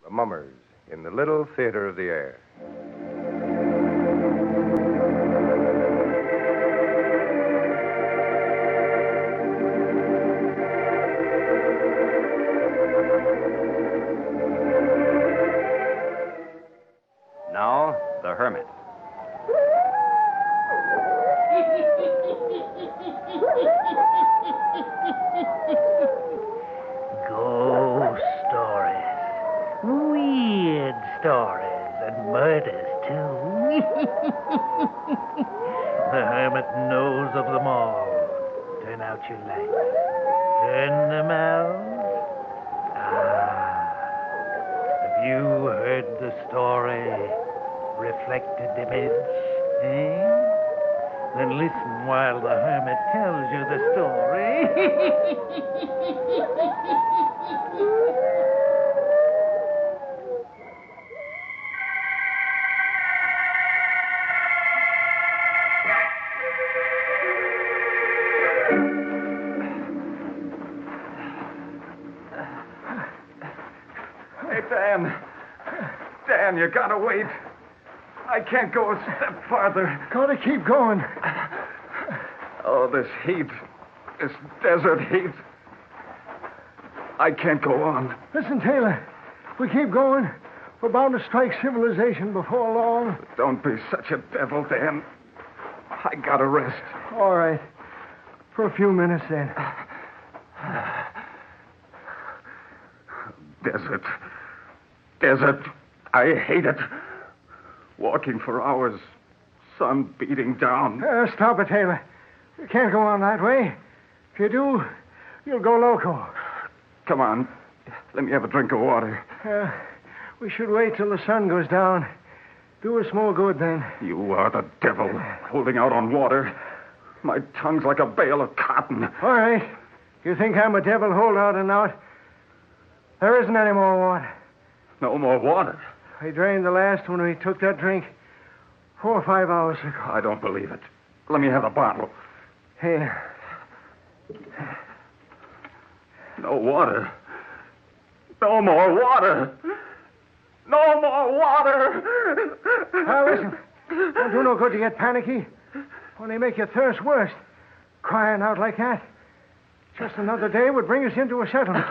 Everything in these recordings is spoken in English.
The Mummers in the Little Theater of the Air. Now, the Hermit. Ghost stories. Weird stories. And murders, too. The Hermit knows of them all. Turn out your lights. Turn them out. Have you heard the story? Reflected image, eh? Then listen while the Hermit tells you the story. Hey, Dan. Dan, you gotta wait. I can't go a step farther. Gotta keep going. Oh, this heat. This desert heat. I can't go on. Listen, Taylor. If we keep going, we're bound to strike civilization before long. Don't be such a devil, Dan. I gotta rest. All right. For a few minutes, then. Desert. Desert. I hate it. Walking for hours. Sun beating down. Stop it, Taylor. You can't go on that way. If you do, you'll go loco. Come on. Let me have a drink of water. We should wait till the sun goes down. Do us more good then. You are the devil, holding out on water. My tongue's like a bale of cotton. All right. You think I'm a devil holding out? There isn't any more water. No more water? We drained the last when we took that drink 4 or 5 hours ago. I don't believe it. Let me have a bottle. Here. No water. No more water. No more water. Now, listen. Don't do no good to get panicky. Only make your thirst worse. Crying out like that. Just another day would bring us into a settlement.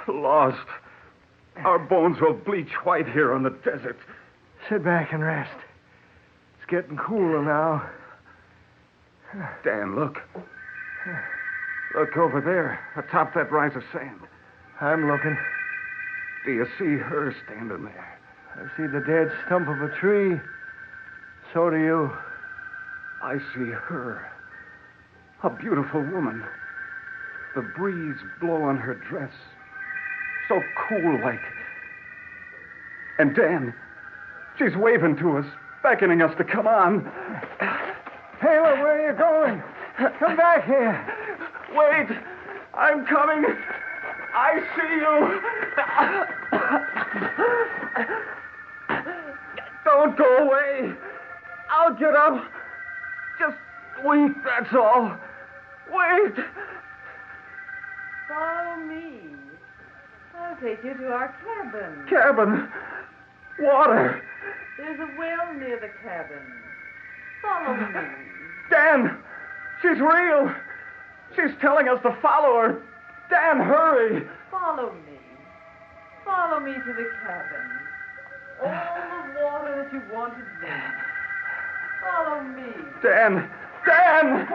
Lost. Our bones will bleach white here on the desert. Sit back and rest. It's getting cooler now. Dan, look. Look over there, atop that rise of sand. I'm looking. Do you see her standing there? I see the dead stump of a tree. So do you. I see her. A beautiful woman. The breeze blow on her dress. So cool like. And Dan, she's waving to us, beckoning us to come on. Taylor, where are you going? Come back here. Wait, I'm coming. I see you. Don't go away. I'll get up. Just wait, that's all. Wait. Follow me. I'll take you to our cabin. Cabin? Water. There's a well near the cabin. Follow me. Dan, she's real. She's telling us to follow her. Dan, hurry. Follow me. Follow me to the cabin. All the water that you want to drink. Follow me. Dan! Dan!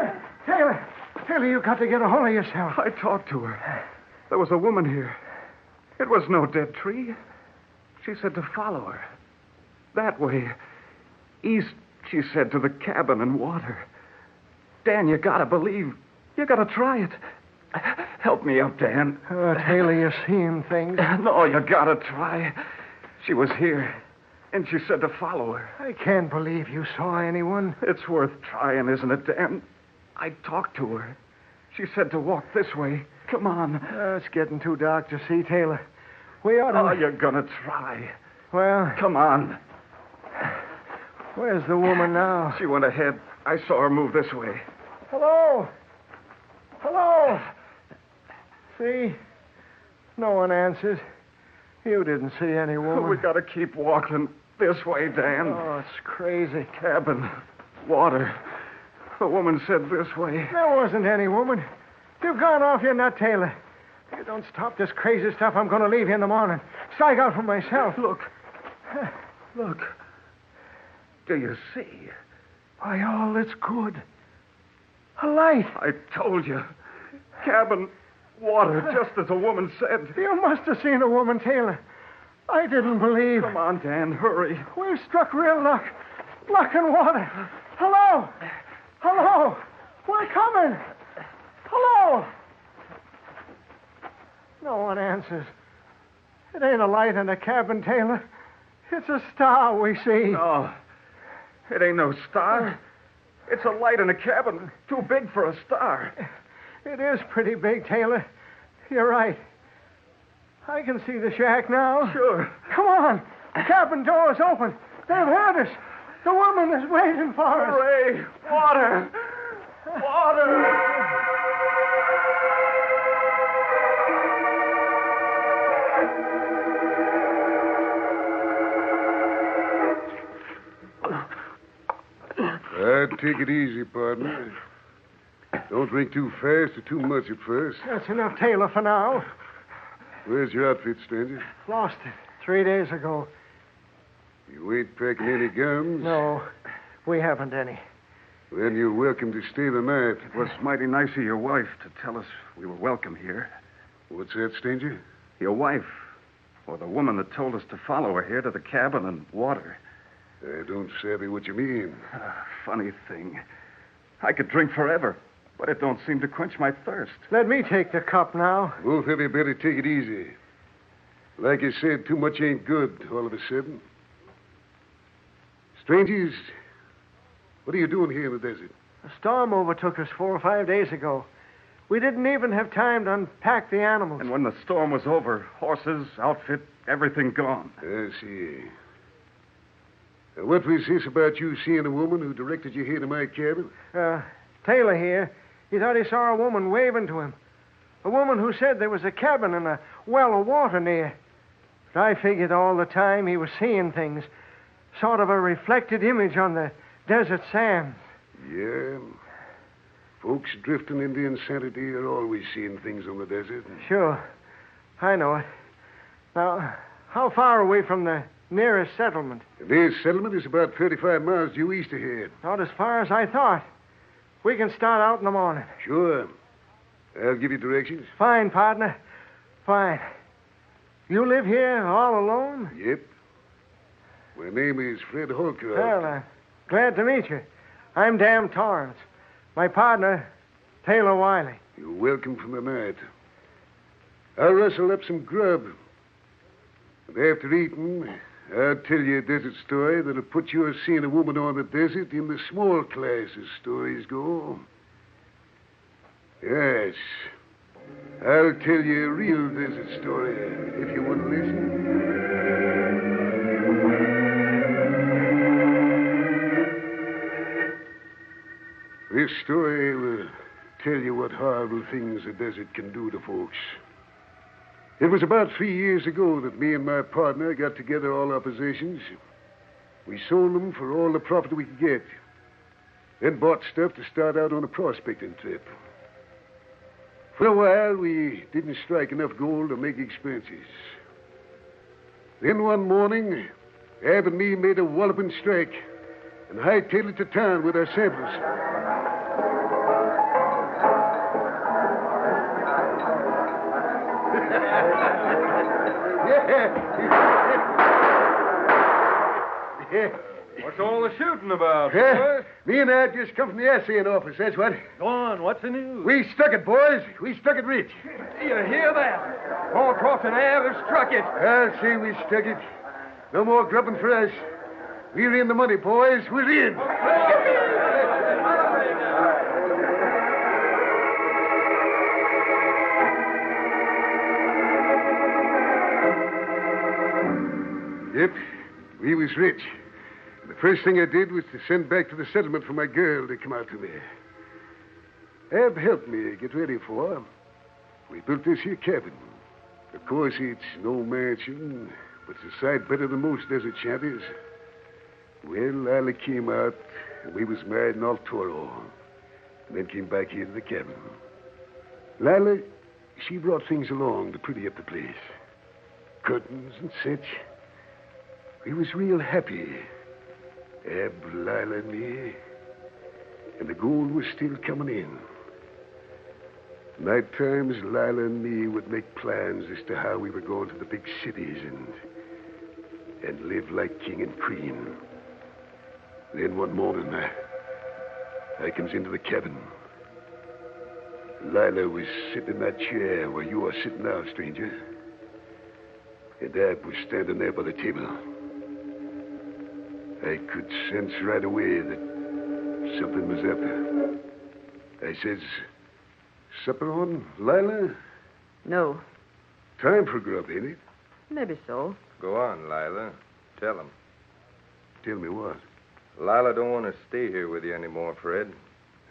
Taylor, you got to get a hold of yourself. I talked to her. There was a woman here. It was no dead tree. She said to follow her. That way. East, she said, to the cabin and water. Dan, you gotta believe. You gotta try it. Help me up, Dan. Oh, Taylor, you're seeing things. No, you gotta try. She was here, and she said to follow her. I can't believe you saw anyone. It's worth trying, isn't it, Dan? I talked to her. She said to walk this way. Come on. It's getting too dark to see, Taylor. We ought to... Oh, you're gonna try. Well... Come on. Where's the woman now? She went ahead. I saw her move this way. Hello? Hello? See? No one answers. You didn't see any woman. We gotta keep walking this way, Dan. Oh, it's crazy. Cabin, water. The woman said this way. There wasn't any woman. You've gone off your nut, Taylor. If you don't stop this crazy stuff, I'm going to leave you in the morning. Strike out for myself. Look. Look. Do you see? Why, all that's good. A light. I told you. Cabin, water, just as the woman said. You must have seen a woman, Taylor. I didn't believe. Come on, Dan, hurry. We've struck real luck. Luck and water. Hello? Hello? We're coming. Hello? No one answers. It ain't a light in the cabin, Taylor. It's a star we see. No, it ain't no star. It's a light in a cabin too big for a star. It is pretty big, Taylor. You're right. I can see the shack now. Sure. Come on. The cabin door's open. They've heard us. The woman is waiting for us. Hooray! Water! Water! Take it easy, partner. Don't drink too fast or too much at first. That's enough, Taylor, for now. Where's your outfit, stranger? Lost it 3 days ago. You ain't packing any guns? No, we haven't any. Then you're welcome to stay the night. It was mighty nice of your wife to tell us we were welcome here. What's that, stranger? Your wife, or the woman that told us to follow her here to the cabin and water. I don't savvy what you mean. Funny thing. I could drink forever, but it don't seem to quench my thirst. Let me take the cup now. Both of you better take it easy. Like you said, too much ain't good all of a sudden. Strangers, what are you doing here in the desert? A storm overtook us 4 or 5 days ago. We didn't even have time to unpack the animals. And when the storm was over, horses, outfit, everything gone. I see. Now, what was this about you seeing a woman who directed you here to my cabin? Taylor here, he thought he saw a woman waving to him. A woman who said there was a cabin and a well of water near. But I figured all the time he was seeing things, sort of a reflected image on the desert sands. Yeah. Folks drifting into insanity are always seeing things on the desert. Sure. I know it. Now, how far are we from the nearest settlement? The nearest settlement is about 35 miles due east of here. Not as far as I thought. We can start out in the morning. Sure. I'll give you directions. Fine, partner. Fine. You live here all alone? Yep. My name is Fred Holcroft. Well, glad to meet you. I'm Dan Torrance. My partner, Taylor Wiley. You're welcome for the night. I'll rustle up some grub. And after eating, I'll tell you a desert story that'll put your seeing a woman on the desert in the small class as stories go. Yes. I'll tell you a real desert story if you want to listen. This story will tell you what horrible things the desert can do to folks. It was about 3 years ago that me and my partner got together all our possessions. We sold them for all the profit we could get. Then bought stuff to start out on a prospecting trip. For a while, we didn't strike enough gold to make expenses. Then one morning, Ab and me made a walloping strike and hightailed it to town with our samples. Yeah. What's all the shooting about, boys? Me and Ab just come from the assaying office, that's what. Go on, what's the news? We stuck it, boys. We stuck it rich. Do you hear that? Holcroft and Ab have struck it. I'll say we stuck it. No more grubbing for us. We're in the money, boys. We're in. Yep, we was rich. The first thing I did was to send back to the settlement for my girl to come out to me. Ab helped me get ready for her. We built this here cabin. Of course, it's no mansion, but it's a sight better than most desert shanties. Well, Lila came out, and we was married in El Toro, and then came back here to the cabin. Lila, she brought things along to pretty up the place. Curtains and such. We was real happy. Ab, Lila, and me. And the gold was still coming in. Night times, Lila and me would make plans as to how we were going to the big cities and live like king and queen. Then one morning, I comes into the cabin. Lila was sitting in that chair where you are sitting now, stranger. And Ab was standing there by the table. I could sense right away that something was up. I says, supper on, Lila? No. Time for grub, ain't it? Maybe so. Go on, Lila. Tell him. Tell me what? Lila don't want to stay here with you anymore, Fred.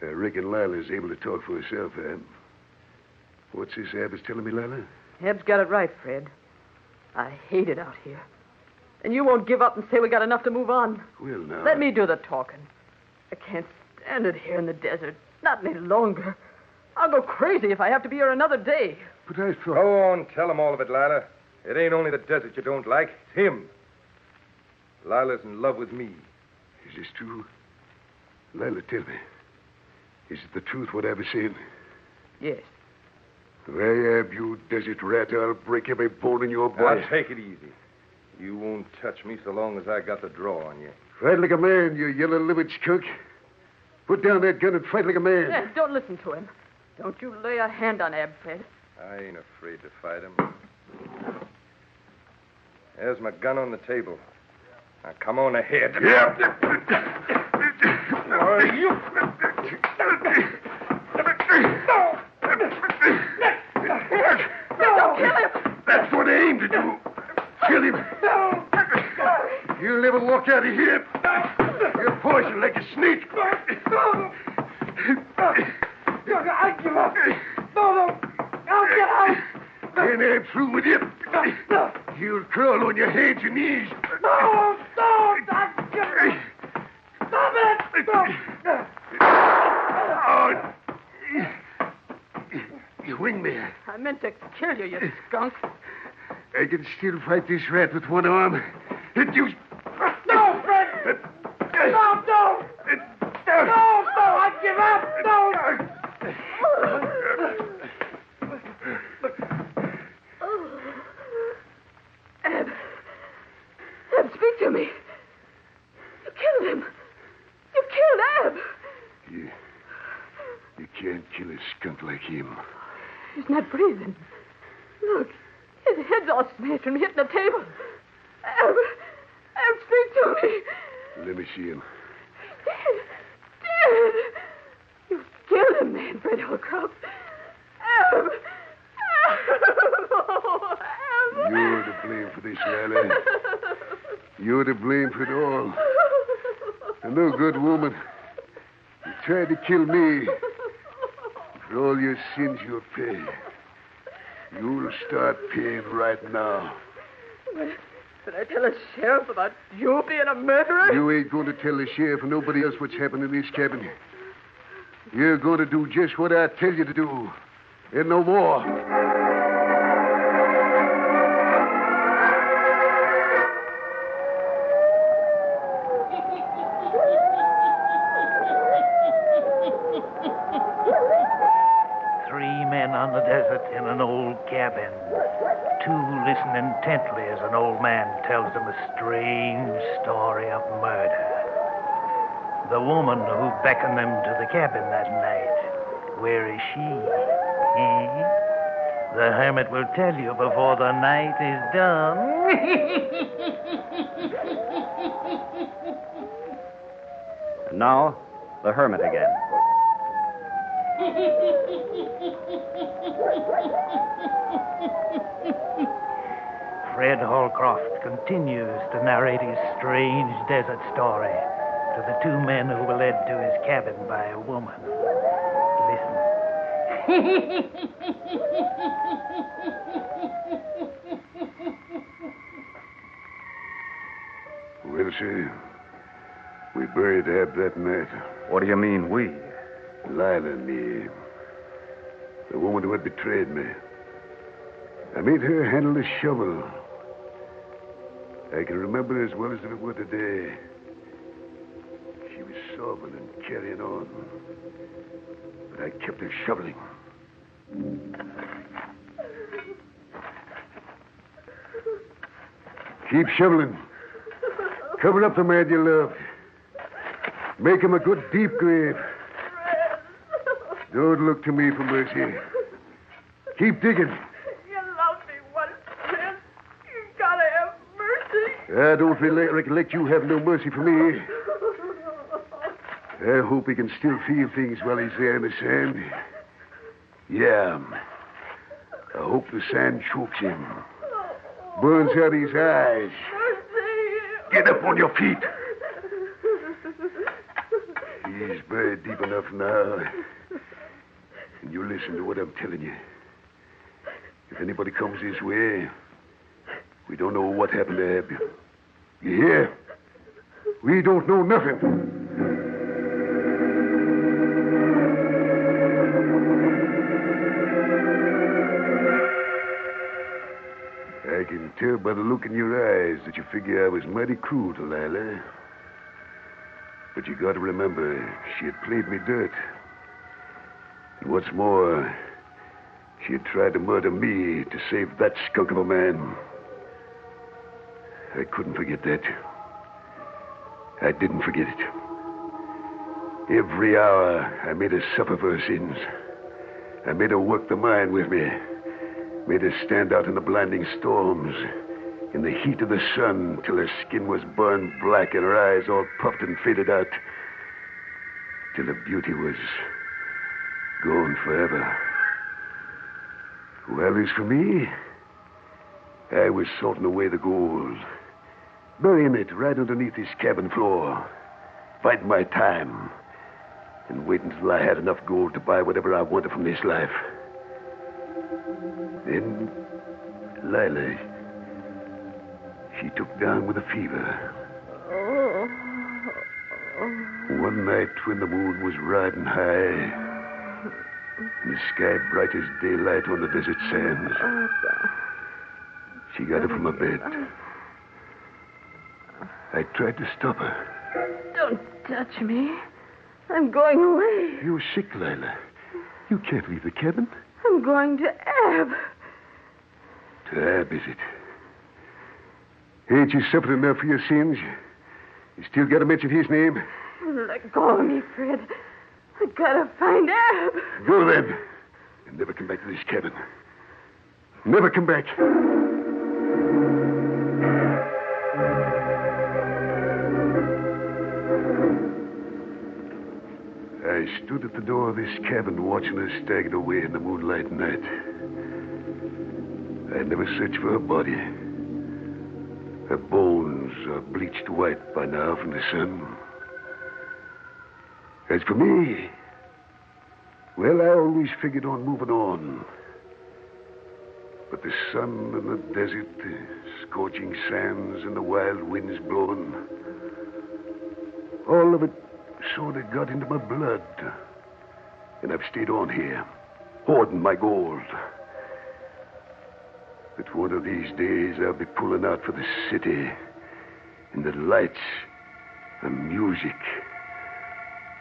I reckon Lila's able to talk for herself, Ab. What's this Ab is telling me, Lila? Heb's got it right, Fred. I hate it out here. And you won't give up and say we got enough to move on. Well, now... Let me do the talking. I can't stand it here in the desert. Not any longer. I'll go crazy if I have to be here another day. But I thought... Go on, tell him all of it, Lila. It ain't only the desert you don't like. It's him. Lila's in love with me. Is this true? Lila, tell me. Is it the truth what I was saying? Yes. Well, Ab, you desert rat, I'll break every bone in your body. Now, take it easy. You won't touch me so long as I got the draw on you. Fight like a man, you yellow-livered skunk. Put down that gun and fight like a man. Yeah, don't listen to him. Don't you lay a hand on Ab, Fred. I ain't afraid to fight him. There's my gun on the table. Now, come on ahead. Yeah. You... Don't kill him! That's what I aim to do. Kill him. You'll never walk out of here. You're poisoned like a snake. I give up. No. I'll get out. And I'm through with you. You'll crawl on your hands and knees. No. Stop it. Oh. You winged me. I meant to kill you, you skunk. I can still fight this rat with one arm. And you... No, Fred. No. I give up. No. Ab, speak to me. You killed him. You killed Ab. You can't kill a skunk like him. He's not breathing. Look, his head's all smashed from hitting the table. Ab, speak to me. Let me see him. Dead. You killed him, man, Fred Holcroft. Ab. Oh, Ab. You're to blame for this, Lila. You're to blame for it all. A no good woman. You tried to kill me. For all your sins you'll pay. You'll start paying right now. Did I tell the sheriff about you being a murderer? You ain't going to tell the sheriff or nobody else what's happened in this cabin. You're going to do just what I tell you to do. And no more. 3 men on the desert in an old cabin. 2 listen intently as an old man tells them a strange story of murder. The woman who beckoned them to the cabin that night, where is she? The hermit will tell you before the night is done. And now, the hermit again. Fred Holcroft continues to narrate his strange desert story to the 2 men who were led to his cabin by a woman. Listen. sir. We buried Ab that night. What do you mean, we? Lila and me. The woman who had betrayed me. I made her handle the shovel. I can remember as well as if it were today. She was sobbing and carrying on. But I kept her shoveling. Keep shoveling. Cover up the man you loved. Make him a good deep grave. Don't look to me for mercy. Keep digging. You loved me once, Fred. You gotta have mercy. I don't recollect you have no mercy for me. I hope he can still feel things while he's there in the sand. Yeah. I hope the sand chokes him. Burns out his eyes. Mercy. Get up on your feet. He's buried deep enough now. And you listen to what I'm telling you. If anybody comes this way, we don't know what happened to Ab. You hear? We don't know nothing. I can tell by the look in your eyes that you figure I was mighty cruel to Lila. But you got to remember, she had played me dirt. And what's more, she had tried to murder me to save that skunk of a man. I couldn't forget that. I didn't forget it. Every hour, I made her suffer for her sins. I made her work the mine with me. Made her stand out in the blinding storms, in the heat of the sun, till her skin was burned black and her eyes all puffed and faded out, till her beauty was gone forever. Well, as for me, I was sorting away the gold, burying it right underneath his cabin floor, biding my time, and waiting until I had enough gold to buy whatever I wanted from this life. Then, Lila, she took down with a fever. One night when the moon was riding high, and the sky bright as daylight on the desert sands, she got up from her bed. I tried to stop her. Don't touch me. I'm going away. You're sick, Lila. You can't leave the cabin. I'm going to Ab. To Ab, is it? Ain't you suffered enough for your sins? You still got to mention his name? Let go of me, Fred. I gotta find Ab. Go then. And never come back to this cabin. Never come back. I stood at the door of this cabin watching her stagger away in the moonlight night. I never searched for her body. Her bones are bleached white by now from the sun. As for me, well, I always figured on moving on. But the sun and the desert, the scorching sands and the wild winds blowing, all of it sort of got into my blood. And I've stayed on here, hoarding my gold. But one of these days I'll be pulling out for the city, and the lights, the music,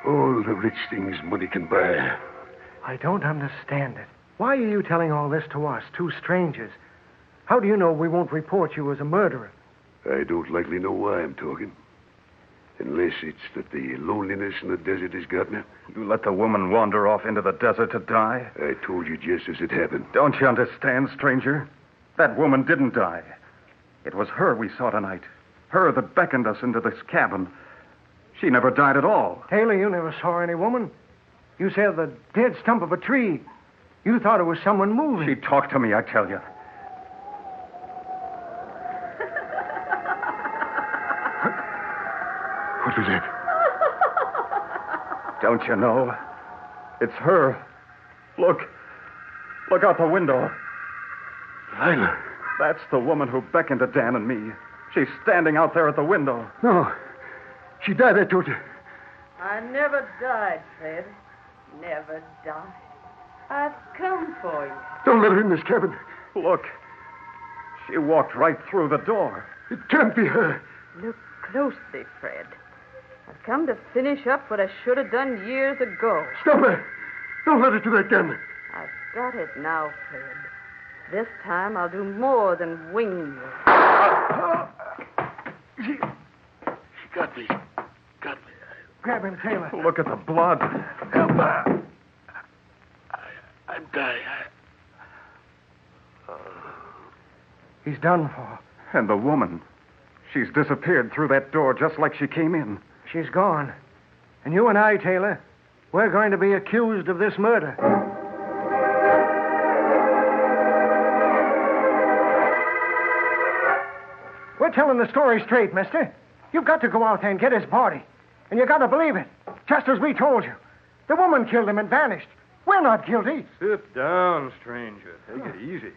all the rich things money can buy. I don't understand it. Why are you telling all this to us, two strangers? How do you know we won't report you as a murderer? I don't likely know why I'm talking. Unless it's that the loneliness in the desert has got me. You let the woman wander off into the desert to die? I told you just as it happened. Don't you understand, stranger? That woman didn't die. It was her we saw tonight. Her that beckoned us into this cabin. She never died at all. Taylor, you never saw any woman. You said the dead stump of a tree. You thought it was someone moving. She talked to me, I tell you. What was that? Don't you know? It's her. Look. Look out the window. Lila. That's the woman who beckoned to Dan and me. She's standing out there at the window. No. She died, I told you. I never died, Fred. Never died. I've come for you. Don't let her in this cabin. Look. She walked right through the door. It can't be her. Look closely, Fred. I've come to finish up what I should have done years ago. Stop her. Don't let her do that again. I've got it now, Fred. This time I'll do more than wing you. She got me. Got me. Grab him, Taylor. Look at the blood. Help her. I'm dying. He's done for. And the woman. She's disappeared through that door just like she came in. She's gone. And you and I, Taylor, we're going to be accused of this murder. We're telling the story straight, mister. You've got to go out there and get his body. And you got to believe it, just as we told you. The woman killed him and vanished. We're not guilty. Sit down, stranger. Take it easy.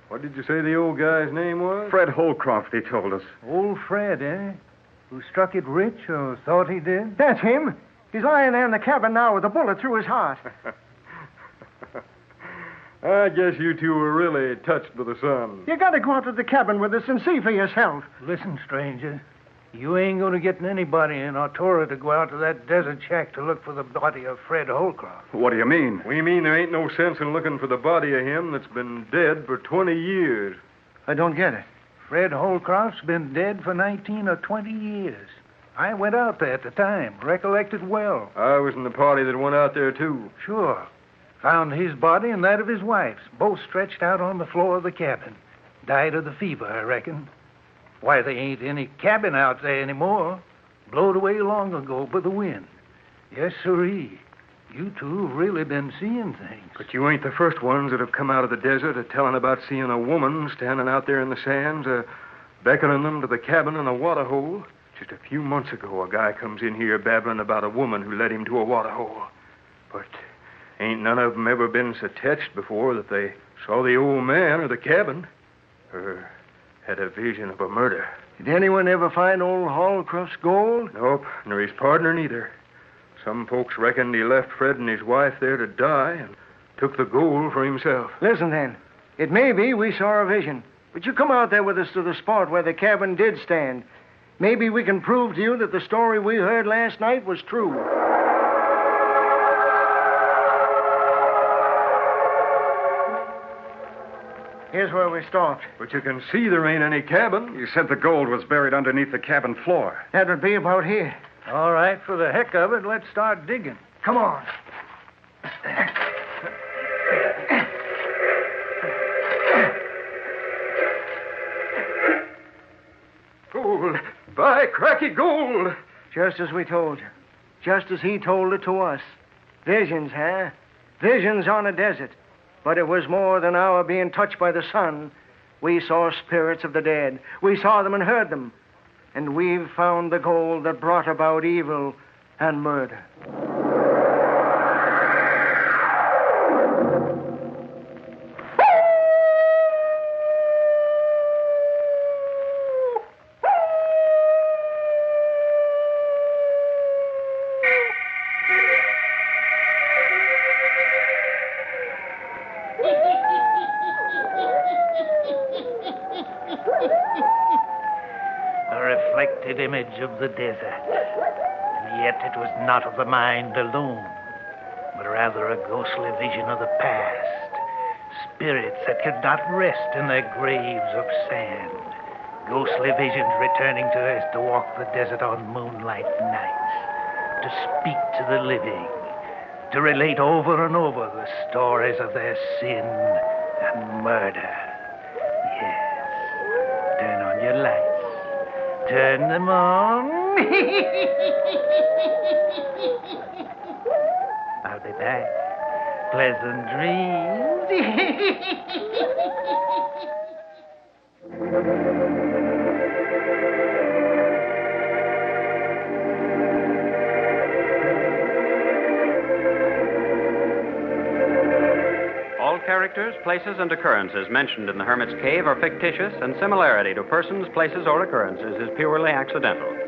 What did you say the old guy's name was? Fred Holcroft, he told us. Old Fred, eh? Who struck it rich or thought he did? That's him. He's lying there in the cabin now with a bullet through his heart. I guess you two were really touched by the sun. You got to go out to the cabin with us and see for yourself. Listen, stranger. You ain't going to get anybody in Artura to go out to that desert shack to look for the body of Fred Holcroft. What do you mean? We mean there ain't no sense in looking for the body of him that's been dead for 20 years. I don't get it. Fred Holcroft's been dead for 19 or 20 years. I went out there at the time, recollected well. I was in the party that went out there, too. Sure. Found his body and that of his wife's, both stretched out on the floor of the cabin. Died of the fever, I reckon. Why, there ain't any cabin out there anymore. Blowed away long ago by the wind. Yes, sirree. You two have really been seeing things. But you ain't the first ones that have come out of the desert telling about seeing a woman standing out there in the sands, beckoning them to the cabin in a water hole. Just a few months ago, a guy comes in here babbling about a woman who led him to a water hole. But ain't none of them ever been so touched before that they saw the old man or the cabin, or had a vision of a murder. Did anyone ever find old Holcroft's gold? Nope, nor his partner neither. Some folks reckoned he left Fred and his wife there to die and took the gold for himself. Listen, then. It may be we saw a vision, but you come out there with us to the spot where the cabin did stand. Maybe we can prove to you that the story we heard last night was true. Here's where we stopped. But you can see there ain't any cabin. You said the gold was buried underneath the cabin floor. That would be about here. All right, for the heck of it, let's start digging. Come on. Gold. By cracky gold. Just as we told you. Just as he told it to us. Visions, huh? Visions on a desert. But it was more than our being touched by the sun. We saw spirits of the dead. We saw them and heard them. And we've found the gold that brought about evil and murder. Image of the desert. And yet it was not of the mind alone, but rather a ghostly vision of the past. Spirits that could not rest in their graves of sand. Ghostly visions returning to earth to walk the desert on moonlight nights. To speak to the living. To relate over and over the stories of their sin and murder. Yes. Turn on your lights. Turn them on. I'll be back. Pleasant dreams. All characters, places, and occurrences mentioned in the Hermit's cave are fictitious, and similarity to persons, places, or occurrences is purely accidental.